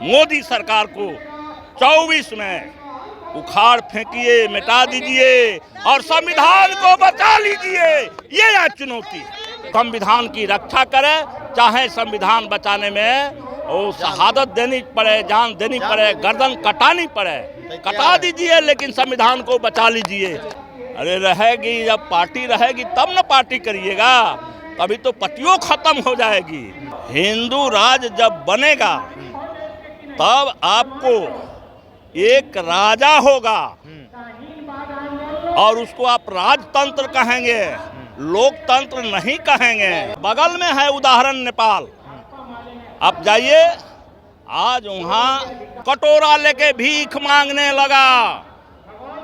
मोदी सरकार को 24 में उखाड़ फेंकिए, मिटा दीजिए और संविधान को बचा लीजिए। ये है चुनौती। संविधान की रक्षा करें, चाहे संविधान बचाने में वो शहादत देनी पड़े, जान देनी पड़े, गर्दन कटानी पड़े, कटा दीजिए, लेकिन संविधान को बचा लीजिए। अरे रहेगी, जब पार्टी रहेगी तब न पार्टी करिएगा, तभी तो पतियों खत्म हो जाएगी। हिंदू राज जब बनेगा तब आपको एक राजा होगा और उसको आप राजतंत्र कहेंगे, लोकतंत्र नहीं कहेंगे। बगल में है उदाहरण नेपाल, आप जाइए, आज वहाँ कटोरा लेके भीख मांगने लगा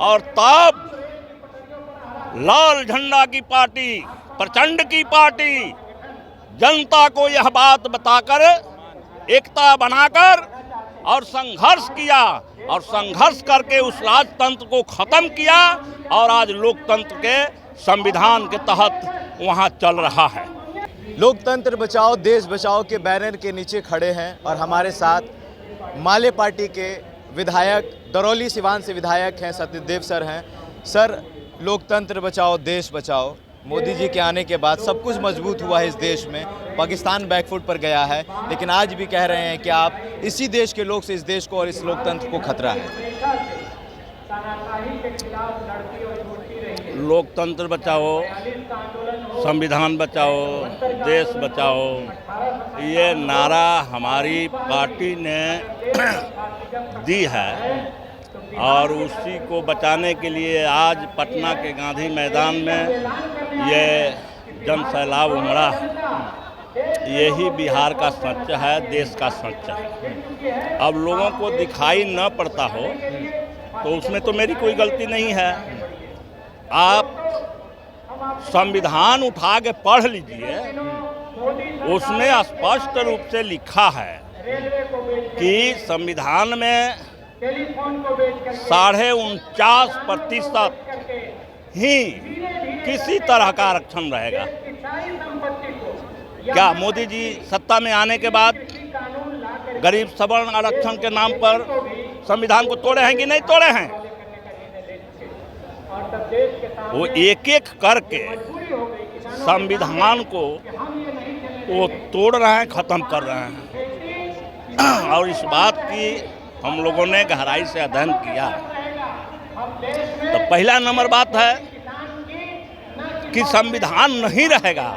और तब लाल झंडा की पार्टी, प्रचंड की पार्टी जनता को यह बात बताकर, एकता बनाकर और संघर्ष किया और संघर्ष करके उस राजतंत्र को खत्म किया और आज लोकतंत्र के संविधान के तहत वहाँ चल रहा है। लोकतंत्र बचाओ देश बचाओ के बैनर के नीचे खड़े हैं और हमारे साथ माले पार्टी के विधायक, दरौली सिवान से विधायक हैं, सत्यदेव सर हैं। सर, लोकतंत्र बचाओ देश बचाओ, मोदी जी के आने के बाद सब कुछ मजबूत हुआ है इस देश में, पाकिस्तान बैकफुट पर गया है, लेकिन आज भी कह रहे हैं कि आप इसी देश के लोग से इस देश को और इस लोकतंत्र को खतरा है। लोकतंत्र बचाओ, संविधान बचाओ, देश बचाओ, ये नारा हमारी पार्टी ने दी है और उसी को बचाने के लिए आज पटना के गांधी मैदान में ये जन सैलाब उमड़ा है। यही बिहार का सच है, देश का सच है। अब लोगों को दिखाई न पड़ता हो तो उसमें तो मेरी कोई गलती नहीं है। आप संविधान उठा के पढ़ लीजिए, उसमें स्पष्ट रूप से लिखा है कि संविधान में 49.5% ही किसी तरह का आरक्षण रहेगा। क्या मोदी जी सत्ता में आने के बाद गरीब सवर्ण आरक्षण के नाम पर संविधान को तोड़े हैं कि नहीं तोड़े हैं? वो एक एक करके संविधान को वो तोड़ रहे हैं, खत्म कर रहे हैं। और इस बात की हम लोगों ने गहराई से अध्ययन किया। तो पहला नंबर बात है कि संविधान नहीं रहेगा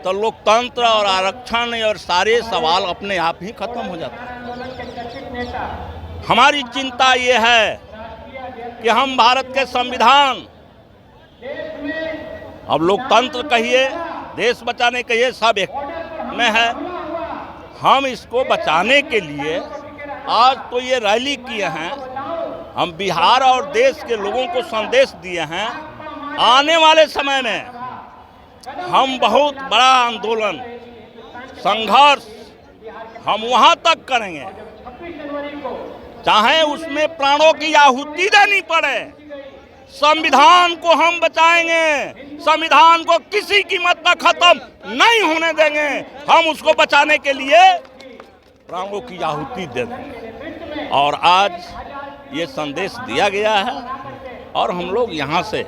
तो लोकतंत्र और आरक्षण और सारे सवाल अपने आप ही खत्म हो जाते हैं। हमारी चिंता ये है कि हम भारत के संविधान, अब लोकतंत्र कहिए, देश बचाने कहिए, सब एक में है। हम इसको बचाने के लिए आज तो ये रैली किए हैं, हम बिहार और देश के लोगों को संदेश दिए हैं। आने वाले समय में हम बहुत बड़ा आंदोलन, संघर्ष हम वहाँ तक करेंगे, चाहे उसमें प्राणों की आहुति देनी पड़े। संविधान को हम बचाएंगे, संविधान को किसी कीमत पर खत्म नहीं होने देंगे। हम उसको बचाने के लिए प्राणों की आहुति दे देंगे और आज ये संदेश दिया गया है और हम लोग यहाँ से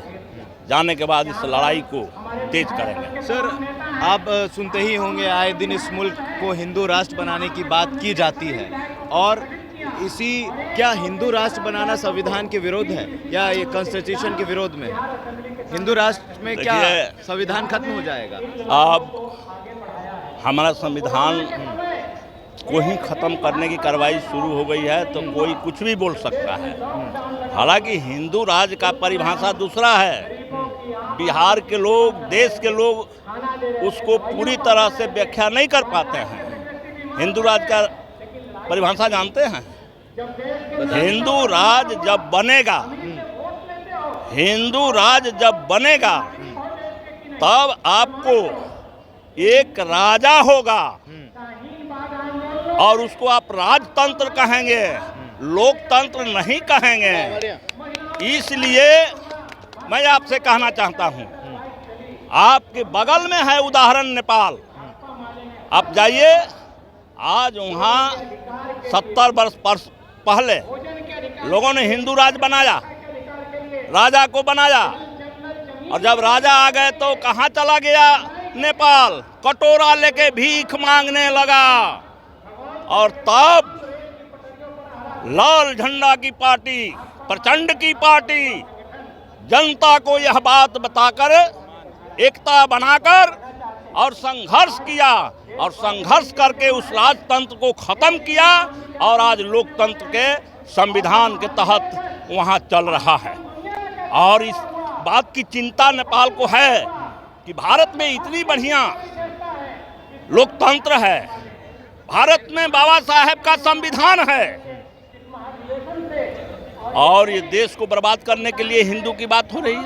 जाने के बाद इस लड़ाई को तेज करेंगे। सर, आप सुनते ही होंगे आए दिन इस मुल्क को हिंदू राष्ट्र बनाने की बात की जाती है और क्या हिंदू राष्ट्र बनाना संविधान के विरोध है या ये कॉन्स्टिट्यूशन के विरोध में? हिंदू राष्ट्र में क्या संविधान खत्म हो जाएगा? अब हमारा संविधान को ही खत्म करने की कार्रवाई शुरू हो गई है तो कोई कुछ भी बोल सकता है। हालांकि हिंदू राज का परिभाषा दूसरा है। बिहार के लोग, देश के लोग उसको पूरी तरह से व्याख्या नहीं कर पाते हैं। हिंदू राज का परिभाषा जानते हैं? हिंदू राज जब बनेगा, हिंदू राज जब बनेगा तब आपको एक राजा होगा और उसको आप राजतंत्र कहेंगे, लोकतंत्र नहीं कहेंगे। इसलिए मैं आपसे कहना चाहता हूं, आपके बगल में है उदाहरण नेपाल, आप जाइए, आज वहाँ 70 वर्ष पहले लोगों ने हिंदू राज बनाया, राजा को बनाया, और जब राजा आ गए तो कहाँ चला गया? नेपाल। कटोरा लेके भीख मांगने लगा। और तब लाल झंडा की पार्टी, प्रचंड की पार्टी जनता को यह बात बताकर, एकता बनाकर और संघर्ष किया, और संघर्ष करके उस राजतंत्र को खत्म किया, और आज लोकतंत्र के संविधान के तहत वहाँ चल रहा है। और इस बात की चिंता नेपाल को है कि भारत में इतनी बढ़िया लोकतंत्र है, भारत में बाबा साहेब का संविधान है, और ये देश को बर्बाद करने के लिए हिंदू की बात हो रही है।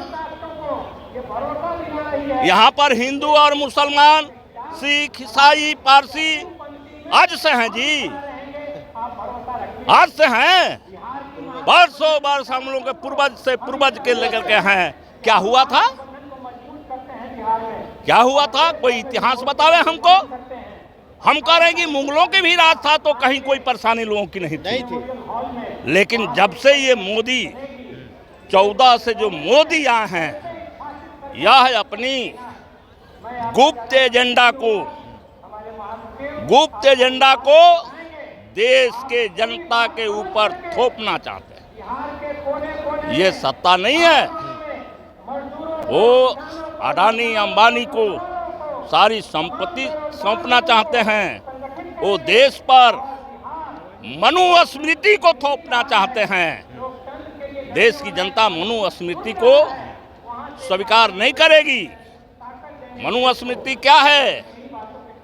यहाँ पर हिंदू और मुसलमान, सिख, ईसाई, पारसी आज से हैं जी, आज से हैं। वर्षों वर्ष हम लोग के पूर्वज के लेकर के हैं। क्या हुआ था? क्या हुआ था? कोई इतिहास बतावे हमको। हम कह रहे हैं कि मुगलों के भी राज था तो कहीं कोई परेशानी लोगों की नहीं थी। लेकिन जब से ये मोदी 14 से जो मोदी आए हैं, यह अपनी गुप्त एजेंडा को देश के जनता के ऊपर थोपना चाहते हैं। ये सत्ता नहीं है, वो अडानी अंबानी को सारी संपत्ति सौंपना चाहते हैं। वो देश पर मनुस्मृति को थोपना चाहते हैं। देश की जनता मनुस्मृति को स्वीकार नहीं करेगी। मनुस्मृति क्या है?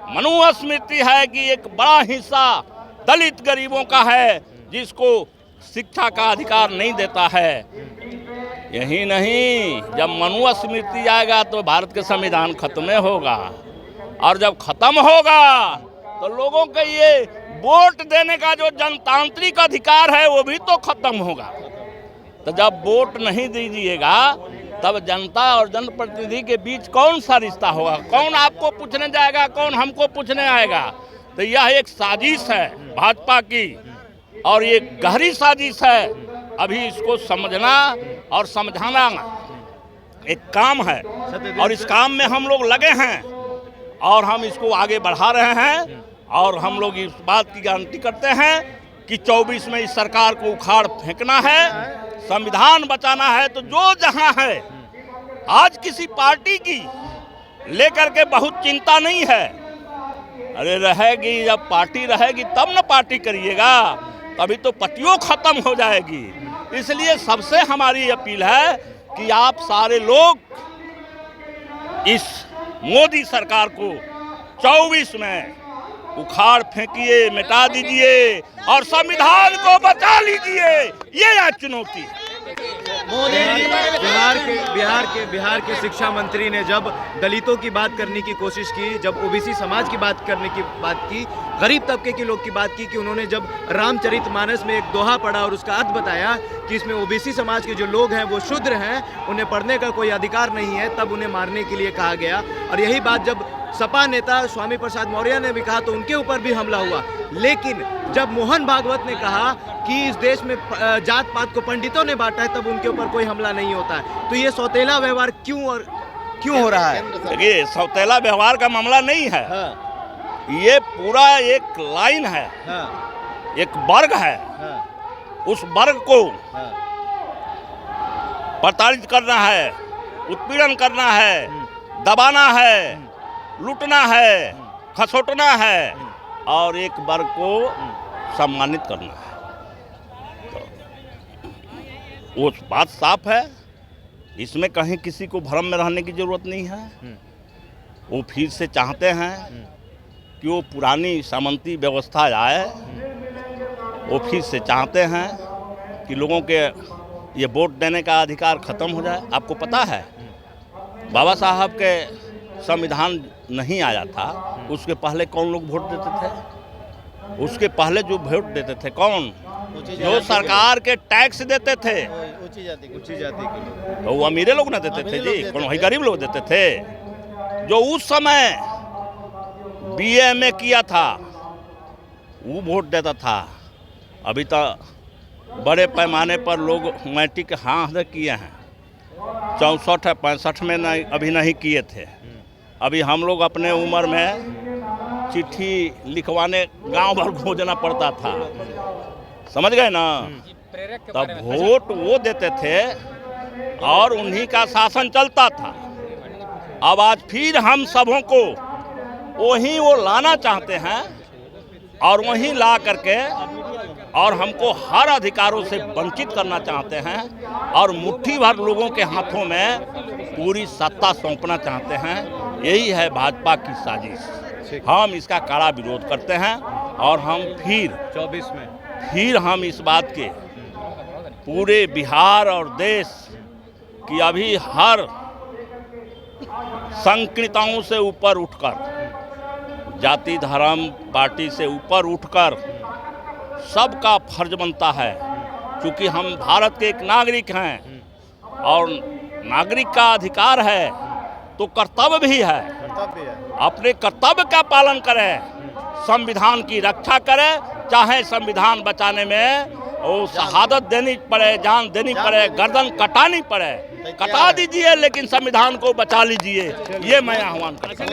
मनुस्मृति है कि एक बड़ा हिस्सा दलित गरीबों का है, जिसको शिक्षा का अधिकार नहीं देता है। यही नहीं, जब मनुस्मृति आएगा तो भारत के संविधान खत्म होगा, और जब खत्म होगा तो लोगों के ये वोट देने का जो जनतांत्रिक अधिकार है वो भी तो खत्म होगा। तो जब वोट नहीं दीजिएगा तब जनता और जनप्रतिनिधि के बीच कौन सा रिश्ता होगा? कौन आपको पूछने जाएगा, कौन हमको पूछने आएगा? तो यह एक साजिश है भाजपा की, और ये गहरी साजिश है। अभी इसको समझना और समझाना एक काम है, और इस काम में हम लोग लगे हैं, और हम इसको आगे बढ़ा रहे हैं। और हम लोग इस बात की गारंटी करते हैं कि 24 में इस सरकार को उखाड़ फेंकना है, संविधान बचाना है। तो जो जहां है, आज किसी पार्टी की लेकर के बहुत चिंता नहीं है। अरे रहेगी, जब पार्टी रहेगी तब ना पार्टी करिएगा, तभी तो पार्टियों खत्म हो जाएगी। इसलिए सबसे हमारी अपील है कि आप सारे लोग इस मोदी सरकार को 24 में उखाड़ फेंकिए, मिटा दीजिए, और संविधान को बचा लीजिए। ये आज चुनौती है। बिहार के शिक्षा मंत्री ने जब दलितों की बात करने की कोशिश की, जब ओबीसी समाज की बात करने की बात की, गरीब तबके के लोग की बात की, कि उन्होंने जब रामचरितमानस में एक दोहा पढ़ा और उसका अर्थ बताया कि इसमें ओबीसी समाज के जो लोग हैं वो शूद्र हैं, उन्हें पढ़ने का कोई अधिकार नहीं है, तब उन्हें मारने के लिए कहा गया। और यही बात जब सपा नेता स्वामी प्रसाद मौर्य ने भी कहा तो उनके ऊपर भी हमला हुआ। लेकिन जब मोहन भागवत ने कहा कि इस देश में जात पात को पंडितों ने बांटा है, तब उनके ऊपर कोई हमला नहीं होता है। तो ये सौतेला व्यवहार क्यों हो रहा है? देखिए, सौतेला व्यवहार का मामला नहीं है। हाँ। ये पूरा एक लाइन है। हाँ। एक वर्ग है। हाँ। उस वर्ग को हाँ। प्रताड़ित करना है, उत्पीड़न करना है, दबाना है, लूटना है, खसोटना है, और एक वर्ग को सम्मानित करना है। तो वो बात साफ है, इसमें कहीं किसी को भ्रम में रहने की जरूरत नहीं है। वो फिर से चाहते हैं कि वो पुरानी सामंती व्यवस्था आए। वो फिर से चाहते हैं कि लोगों के ये वोट देने का अधिकार खत्म हो जाए। आपको पता है, बाबा साहब के संविधान नहीं आया था, उसके पहले कौन लोग वोट देते थे? उसके पहले जो वोट देते थे कौन? जो सरकार के टैक्स देते थे, ऊंची जाति के, तो वो अमीरे लोग ना देते थे जी, कौन वही गरीब लोग देते थे। जो उस समय BA में किया था, वो वोट देता था। अभी तो बड़े पैमाने पर लोग मैट्रिक हाथ किए हैं, 64 है 65 में नहीं, अभी नहीं किए थे। अभी हम लोग अपने उम्र में चिट्ठी लिखवाने गांव भर खोजना पड़ता था, समझ गए ना। तब वोट वो देते थे और उन्हीं का शासन चलता था। अब आज फिर हम सबों को वहीं वो लाना चाहते हैं और वहीं ला करके और हमको हर अधिकारों से वंचित करना चाहते हैं और मुट्ठी भर लोगों के हाथों में पूरी सत्ता सौंपना चाहते हैं। यही है भाजपा की साजिश। हम इसका कड़ा विरोध करते हैं और हम फिर 24 में फिर हम इस बात के पूरे बिहार और देश की अभी हर संकीर्णताओं से ऊपर उठकर, जाति धर्म पार्टी से ऊपर उठकर सबका फर्ज बनता है, क्योंकि हम भारत के एक नागरिक हैं और नागरिक का अधिकार है तो कर्तव्य भी है। अपने कर्तव्य का पालन करें, संविधान की रक्षा करें, चाहे संविधान बचाने में वो शहादत देनी पड़े, जान देनी पड़े, गर्दन कटानी पड़े, कटा दीजिए, लेकिन संविधान को बचा लीजिए। ये मैं आह्वान करता हूँ।